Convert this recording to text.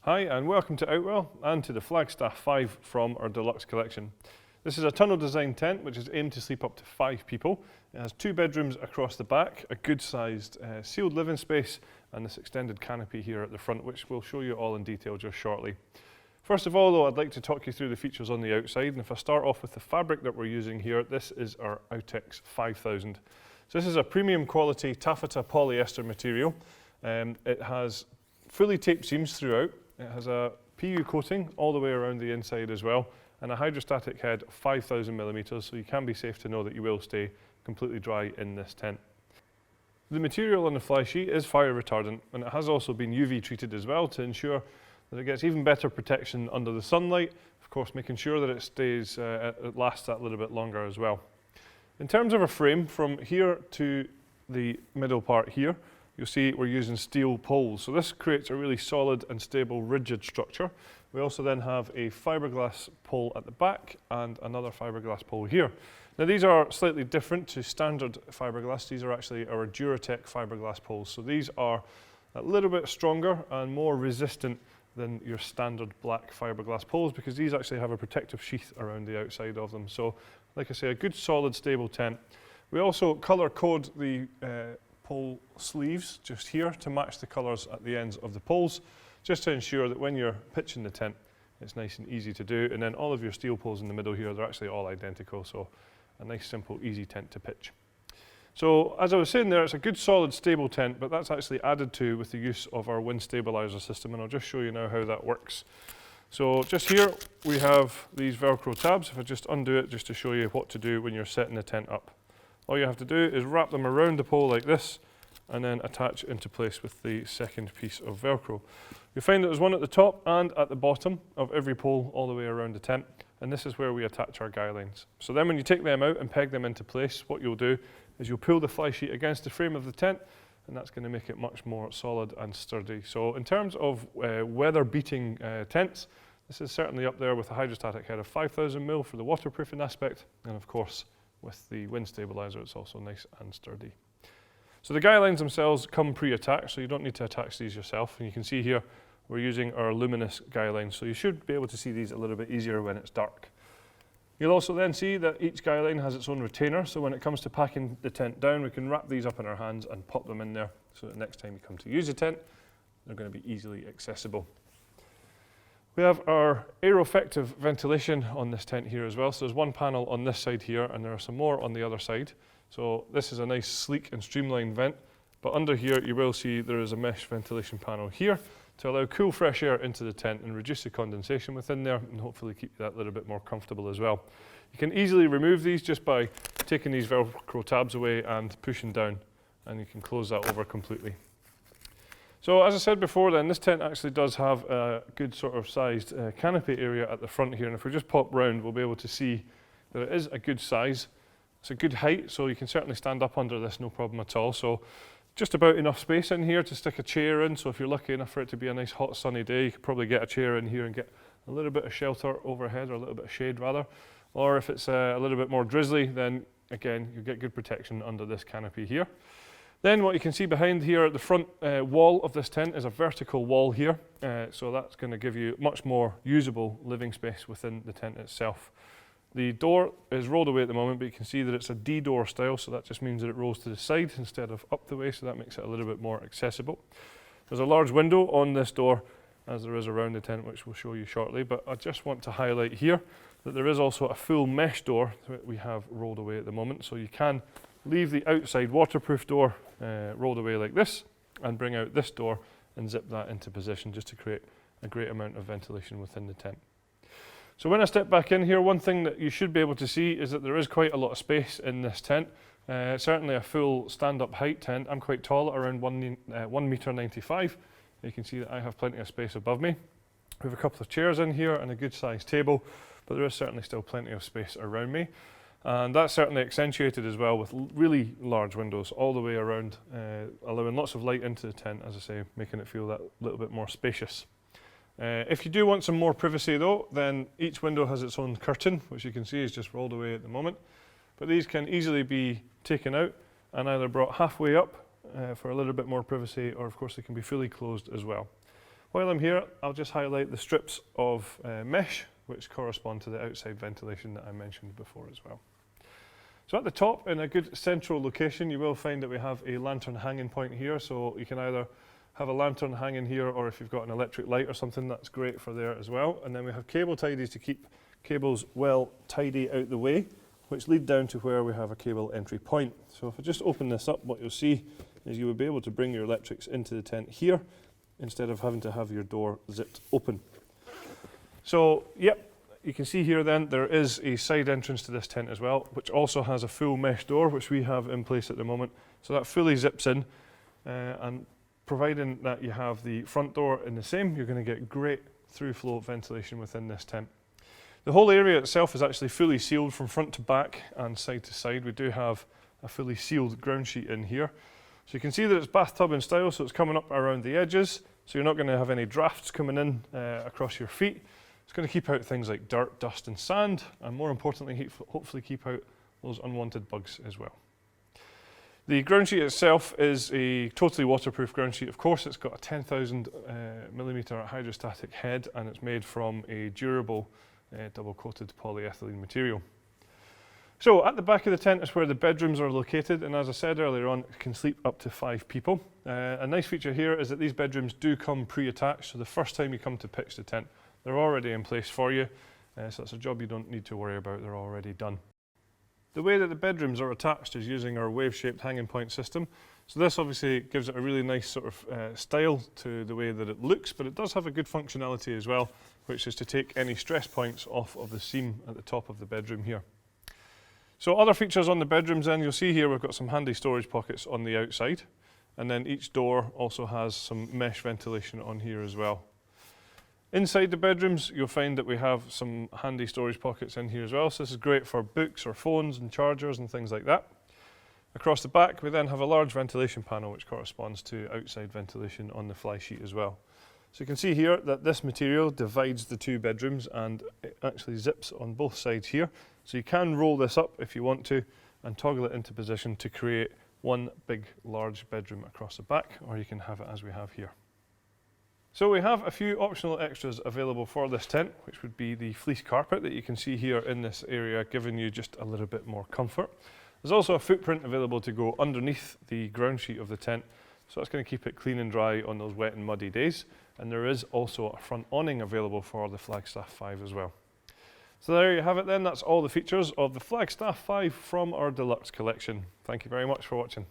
Hi and welcome to Outwell and to the Flagstaff 5 from our deluxe collection. This is a tunnel design tent which is aimed to sleep up to 5 people. It has 2 bedrooms across the back, a good sized sealed living space and this extended canopy here at the front, which we'll show you all in detail just shortly. First of all though, I'd like to talk you through the features on the outside, and if I start off with the fabric that we're using here, this is our Outex 5000. So this is a premium quality taffeta polyester material. It has fully taped seams throughout. It has a PU coating all the way around the inside as well, and a hydrostatic head of 5,000 millimeters, so you can be safe to know that you will stay completely dry in this tent. The material on the fly sheet is fire retardant, and it has also been UV treated as well to ensure that it gets even better protection under the sunlight, of course making sure that it stays, it lasts that little bit longer as well. In terms of a frame, from here to the middle part here, you'll see we're using steel poles. So this creates a really solid and stable rigid structure. We also then have a fiberglass pole at the back and another fiberglass pole here. Now these are slightly different to standard fiberglass. These are actually our Duratec fiberglass poles. So these are a little bit stronger and more resistant than your standard black fiberglass poles, because these actually have a protective sheath around the outside of them. So like I say, a good solid stable tent. We also color code the pole sleeves just here to match the colours at the ends of the poles, just to ensure that when you're pitching the tent it's nice and easy to do, and then all of your steel poles in the middle here, they're actually all identical, so a nice simple easy tent to pitch. So as I was saying there, it's a good solid stable tent, but that's actually added to with the use of our wind stabiliser system, and I'll just show you now how that works. So just here we have these Velcro tabs. If I just undo it just to show you what to do when you're setting the tent up. All you have to do is wrap them around the pole like this and then attach into place with the second piece of Velcro. You'll find that there's one at the top and at the bottom of every pole all the way around the tent, and this is where we attach our guy lines. So then when you take them out and peg them into place, what you'll do is you'll pull the fly sheet against the frame of the tent, and that's going to make it much more solid and sturdy. So in terms of weather-beating tents, this is certainly up there with a hydrostatic head of 5,000 mil for the waterproofing aspect, and of course with the wind stabiliser it's also nice and sturdy. So the guy lines themselves come pre-attached, so you don't need to attach these yourself, and you can see here we're using our luminous guy lines, so you should be able to see these a little bit easier when it's dark. You'll also then see that each guy line has its own retainer, so when it comes to packing the tent down, we can wrap these up in our hands and pop them in there, so that next time you come to use the tent, they're going to be easily accessible. We have our aero-effective ventilation on this tent here as well. So there's one panel on this side here, and there are some more on the other side. So this is a nice sleek and streamlined vent, but under here you will see there is a mesh ventilation panel here to allow cool fresh air into the tent and reduce the condensation within there, and hopefully keep that a little bit more comfortable as well. You can easily remove these just by taking these Velcro tabs away and pushing down, and you can close that over completely. So as I said before then, this tent actually does have a good sort of sized canopy area at the front here, and if we just pop round we'll be able to see that it is a good size. It's a good height, so you can certainly stand up under this no problem at all. So just about enough space in here to stick a chair in, so if you're lucky enough for it to be a nice hot sunny day, you could probably get a chair in here and get a little bit of shelter overhead, or a little bit of shade rather. Or if it's a little bit more drizzly, then again you get good protection under this canopy here. Then what you can see behind here at the front wall of this tent is a vertical wall here, so that's going to give you much more usable living space within the tent itself. The door is rolled away at the moment, but you can see that it's a D-door style, so that just means that it rolls to the side instead of up the way, so that makes it a little bit more accessible. There's a large window on this door, as there is around the tent, which we'll show you shortly, but I just want to highlight here that there is also a full mesh door that we have rolled away at the moment, so you can leave the outside waterproof door rolled away like this and bring out this door and zip that into position just to create a great amount of ventilation within the tent. So when I step back in here, one thing that you should be able to see is that there is quite a lot of space in this tent. Certainly a full stand-up height tent. I'm quite tall, at around 1.95 m. You can see that I have plenty of space above me. We have a couple of chairs in here and a good sized table, but there is certainly still plenty of space around me. And that's certainly accentuated as well with really large windows all the way around, allowing lots of light into the tent, as I say, making it feel that little bit more spacious. If you do want some more privacy though, then each window has its own curtain, which you can see is just rolled away at the moment. But these can easily be taken out and either brought halfway up for a little bit more privacy, or of course they can be fully closed as well. While I'm here, I'll just highlight the strips of mesh which correspond to the outside ventilation that I mentioned before as well. So at the top, in a good central location, you will find that we have a lantern hanging point here, so you can either have a lantern hanging here, or if you've got an electric light or something, that's great for there as well. And then we have cable tidies to keep cables well tidy out the way, which lead down to where we have a cable entry point. So if I just open this up, what you'll see is you will be able to bring your electrics into the tent here, instead of having to have your door zipped open. So, yep, you can see here then there is a side entrance to this tent as well, which also has a full mesh door, which we have in place at the moment. So that fully zips in, and providing that you have the front door in the same, you're going to get great through flow ventilation within this tent. The whole area itself is actually fully sealed from front to back and side to side. We do have a fully sealed ground sheet in here. So you can see that it's bathtub in style, so it's coming up around the edges, so you're not going to have any drafts coming in across your feet. It's going to keep out things like dirt, dust and sand, and more importantly, hopefully keep out those unwanted bugs as well. The ground sheet itself is a totally waterproof ground sheet. Of course, it's got a 10,000 millimeter hydrostatic head, and it's made from a durable double-coated polyethylene material. So at the back of the tent is where the bedrooms are located, and as I said earlier on, it can sleep up to 5 people. A nice feature here is that these bedrooms do come pre-attached, so the first time you come to pitch the tent, they're already in place for you, so it's a job you don't need to worry about, they're already done. The way that the bedrooms are attached is using our wave-shaped hanging point system. So this obviously gives it a really nice sort of style to the way that it looks, but it does have a good functionality as well, which is to take any stress points off of the seam at the top of the bedroom here. So other features on the bedrooms then, you'll see here we've got some handy storage pockets on the outside, and then each door also has some mesh ventilation on here as well. Inside the bedrooms, you'll find that we have some handy storage pockets in here as well, so this is great for books or phones and chargers and things like that. Across the back, we then have a large ventilation panel which corresponds to outside ventilation on the fly sheet as well. So you can see here that this material divides the two bedrooms, and it actually zips on both sides here. So you can roll this up if you want to and toggle it into position to create one big large bedroom across the back, or you can have it as we have here. So we have a few optional extras available for this tent, which would be the fleece carpet that you can see here in this area, giving you just a little bit more comfort. There's also a footprint available to go underneath the ground sheet of the tent, so that's going to keep it clean and dry on those wet and muddy days. And there is also a front awning available for the Flagstaff 5 as well. So there you have it then, that's all the features of the Flagstaff 5 from our deluxe collection. Thank you very much for watching.